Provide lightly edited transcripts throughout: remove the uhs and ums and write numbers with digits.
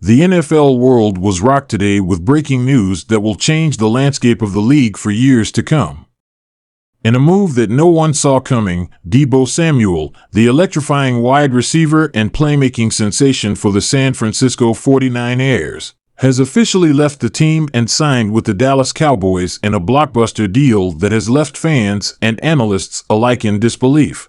The NFL world was rocked today with breaking news that will change the landscape of the league for years to come. In a move that no one saw coming, Deebo Samuel, the electrifying wide receiver and playmaking sensation for the San Francisco 49ers, has officially left the team and signed with the Dallas Cowboys in a blockbuster deal that has left fans and analysts alike in disbelief.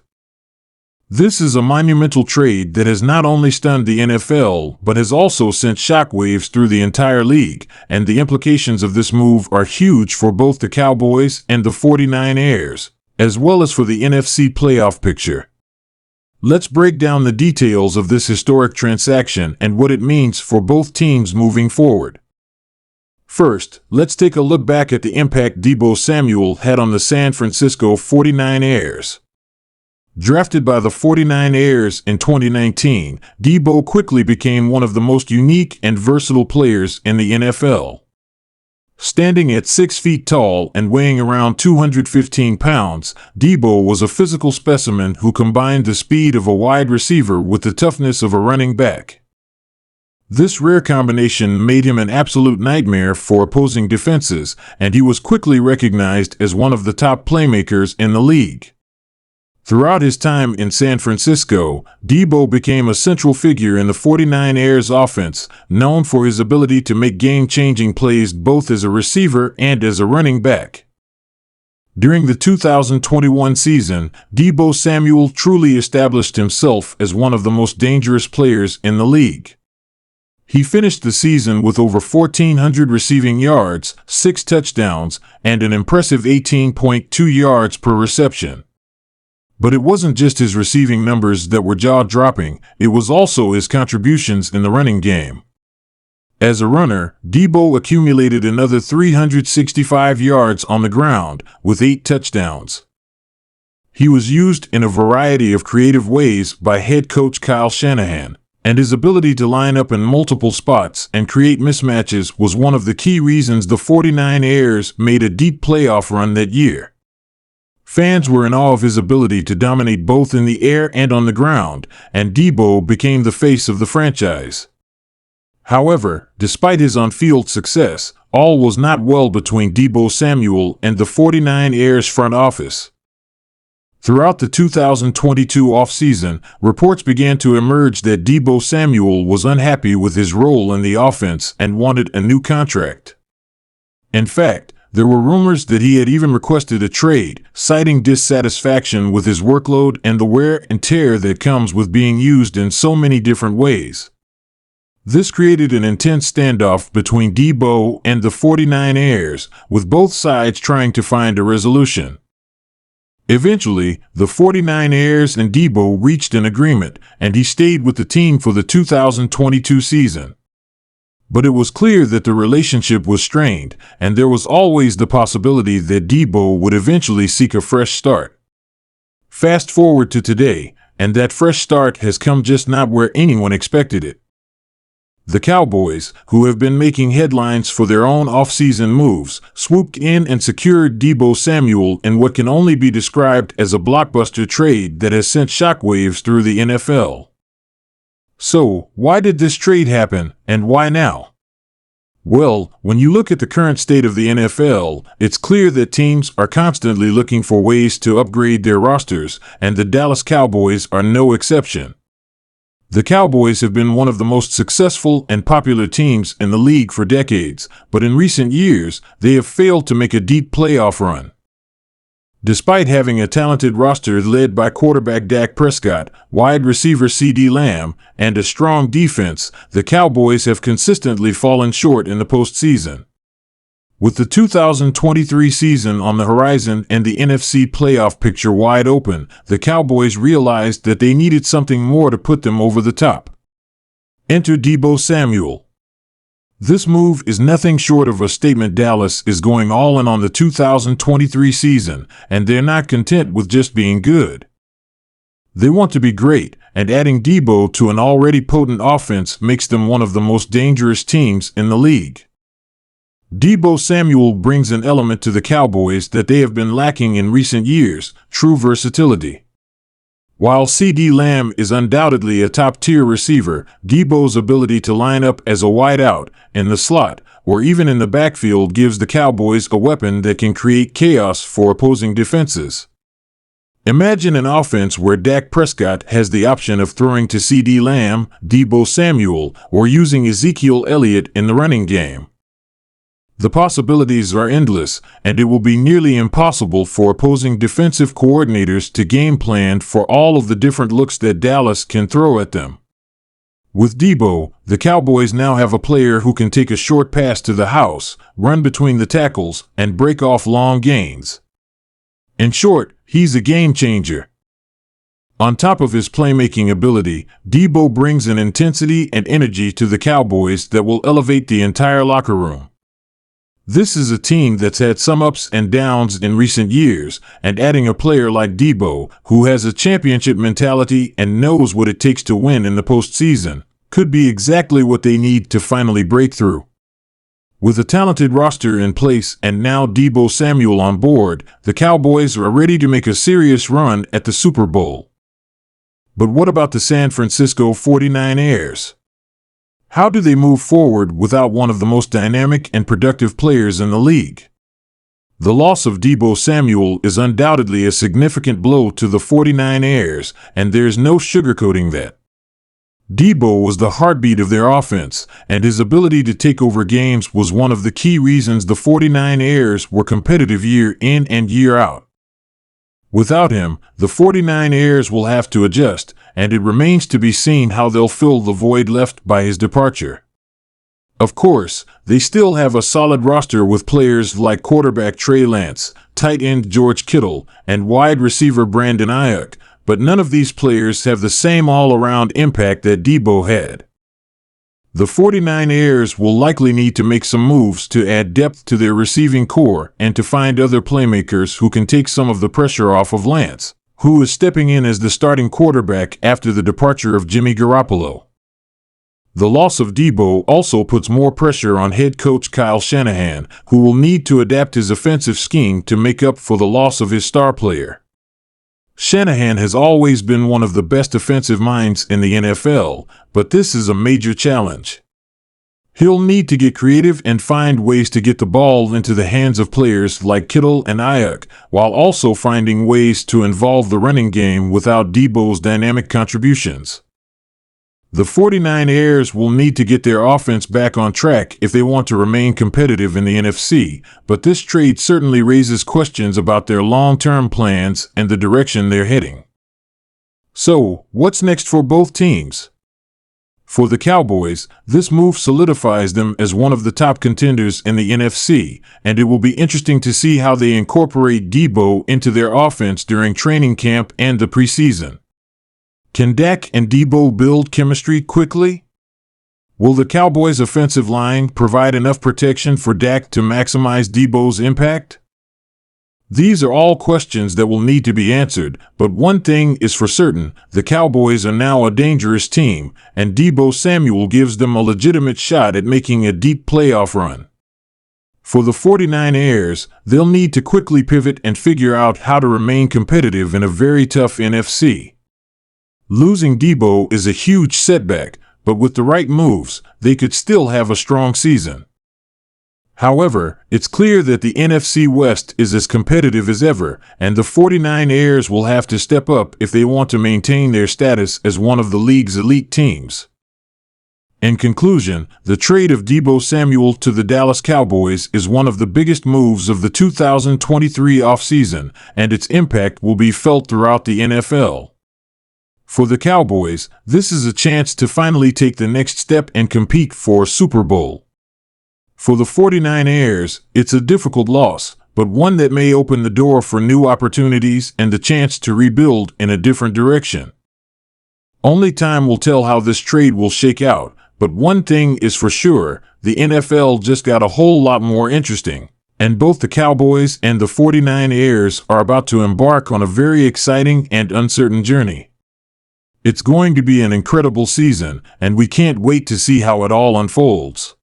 This is a monumental trade that has not only stunned the NFL, but has also sent shockwaves through the entire league, and the implications of this move are huge for both the Cowboys and the 49ers, as well as for the NFC playoff picture. Let's break down the details of this historic transaction and what it means for both teams moving forward. First, let's take a look back at the impact Deebo Samuel had on the San Francisco 49ers. Drafted by the 49ers in 2019, Deebo quickly became one of the most unique and versatile players in the NFL. Standing at 6 feet tall and weighing around 215 pounds, Deebo was a physical specimen who combined the speed of a wide receiver with the toughness of a running back. This rare combination made him an absolute nightmare for opposing defenses, and he was quickly recognized as one of the top playmakers in the league. Throughout his time in San Francisco, Deebo became a central figure in the 49ers offense, known for his ability to make game-changing plays both as a receiver and as a running back. During the 2021 season, Deebo Samuel truly established himself as one of the most dangerous players in the league. He finished the season with over 1,400 receiving yards, 6 touchdowns, and an impressive 18.2 yards per reception. But it wasn't just his receiving numbers that were jaw-dropping, it was also his contributions in the running game. As a runner, Deebo accumulated another 365 yards on the ground, with 8 touchdowns. He was used in a variety of creative ways by head coach Kyle Shanahan, and his ability to line up in multiple spots and create mismatches was one of the key reasons the 49ers made a deep playoff run that year. Fans were in awe of his ability to dominate both in the air and on the ground, and Deebo became the face of the franchise. However, despite his on-field success, all was not well between Deebo Samuel and the 49ers front office. Throughout the 2022 offseason, reports began to emerge that Deebo Samuel was unhappy with his role in the offense and wanted a new contract. In fact, there were rumors that he had even requested a trade, citing dissatisfaction with his workload and the wear and tear that comes with being used in so many different ways. This created an intense standoff between Deebo and the 49ers, with both sides trying to find a resolution. Eventually, the 49ers and Deebo reached an agreement, and he stayed with the team for the 2022 season. But it was clear that the relationship was strained, and there was always the possibility that Deebo would eventually seek a fresh start. Fast forward to today, and that fresh start has come just not where anyone expected it. The Cowboys, who have been making headlines for their own off-season moves, swooped in and secured Deebo Samuel in what can only be described as a blockbuster trade that has sent shockwaves through the NFL. So, why did this trade happen, and why now? Well, when you look at the current state of the NFL, it's clear that teams are constantly looking for ways to upgrade their rosters, and the Dallas Cowboys are no exception. The Cowboys have been one of the most successful and popular teams in the league for decades, but in recent years, they have failed to make a deep playoff run. Despite having a talented roster led by quarterback Dak Prescott, wide receiver CeeDee Lamb, and a strong defense, the Cowboys have consistently fallen short in the postseason. With the 2023 season on the horizon and the NFC playoff picture wide open, the Cowboys realized that they needed something more to put them over the top. Enter Deebo Samuel. This move is nothing short of a statement. Dallas is going all in on the 2023 season, and they're not content with just being good. They want to be great, and adding Deebo to an already potent offense makes them one of the most dangerous teams in the league. Deebo Samuel brings an element to the Cowboys that they have been lacking in recent years: true versatility. While CD Lamb is undoubtedly a top-tier receiver, Deebo's ability to line up as a wideout, in the slot, or even in the backfield gives the Cowboys a weapon that can create chaos for opposing defenses. Imagine an offense where Dak Prescott has the option of throwing to CD Lamb, Deebo Samuel, or using Ezekiel Elliott in the running game. The possibilities are endless, and it will be nearly impossible for opposing defensive coordinators to game plan for all of the different looks that Dallas can throw at them. With Deebo, the Cowboys now have a player who can take a short pass to the house, run between the tackles, and break off long gains. In short, he's a game changer. On top of his playmaking ability, Deebo brings an intensity and energy to the Cowboys that will elevate the entire locker room. This is a team that's had some ups and downs in recent years, and adding a player like Deebo, who has a championship mentality and knows what it takes to win in the postseason, could be exactly what they need to finally break through. With a talented roster in place and now Deebo Samuel on board, the Cowboys are ready to make a serious run at the Super Bowl. But what about the San Francisco 49ers? How do they move forward without one of the most dynamic and productive players in the league? The loss of Deebo Samuel is undoubtedly a significant blow to the 49ers, and there's no sugarcoating that. Deebo was the heartbeat of their offense, and his ability to take over games was one of the key reasons the 49ers were competitive year in and year out. Without him, the 49ers will have to adjust, and it remains to be seen how they'll fill the void left by his departure. Of course, they still have a solid roster with players like quarterback Trey Lance, tight end George Kittle, and wide receiver Brandon Ayuk, but none of these players have the same all-around impact that Deebo had. The 49ers will likely need to make some moves to add depth to their receiving core and to find other playmakers who can take some of the pressure off of Lance, who is stepping in as the starting quarterback after the departure of Jimmy Garoppolo. The loss of Deebo also puts more pressure on head coach Kyle Shanahan, who will need to adapt his offensive scheme to make up for the loss of his star player. Shanahan has always been one of the best offensive minds in the NFL, but this is a major challenge. He'll need to get creative and find ways to get the ball into the hands of players like Kittle and Ayuk, while also finding ways to involve the running game without Deebo's dynamic contributions. The 49ers will need to get their offense back on track if they want to remain competitive in the NFC, but this trade certainly raises questions about their long-term plans and the direction they're heading. So, what's next for both teams? For the Cowboys, this move solidifies them as one of the top contenders in the NFC, and it will be interesting to see how they incorporate Deebo into their offense during training camp and the preseason. Can Dak and Deebo build chemistry quickly? Will the Cowboys' offensive line provide enough protection for Dak to maximize Deebo's impact? These are all questions that will need to be answered, but one thing is for certain, the Cowboys are now a dangerous team, and Deebo Samuel gives them a legitimate shot at making a deep playoff run. For the 49ers, they'll need to quickly pivot and figure out how to remain competitive in a very tough NFC. Losing Deebo is a huge setback, but with the right moves, they could still have a strong season. However, it's clear that the NFC West is as competitive as ever, and the 49ers will have to step up if they want to maintain their status as one of the league's elite teams. In conclusion, the trade of Deebo Samuel to the Dallas Cowboys is one of the biggest moves of the 2023 offseason, and its impact will be felt throughout the NFL. For the Cowboys, this is a chance to finally take the next step and compete for a Super Bowl. For the 49ers, it's a difficult loss, but one that may open the door for new opportunities and the chance to rebuild in a different direction. Only time will tell how this trade will shake out, but one thing is for sure, the NFL just got a whole lot more interesting, and both the Cowboys and the 49ers are about to embark on a very exciting and uncertain journey. It's going to be an incredible season, and we can't wait to see how it all unfolds.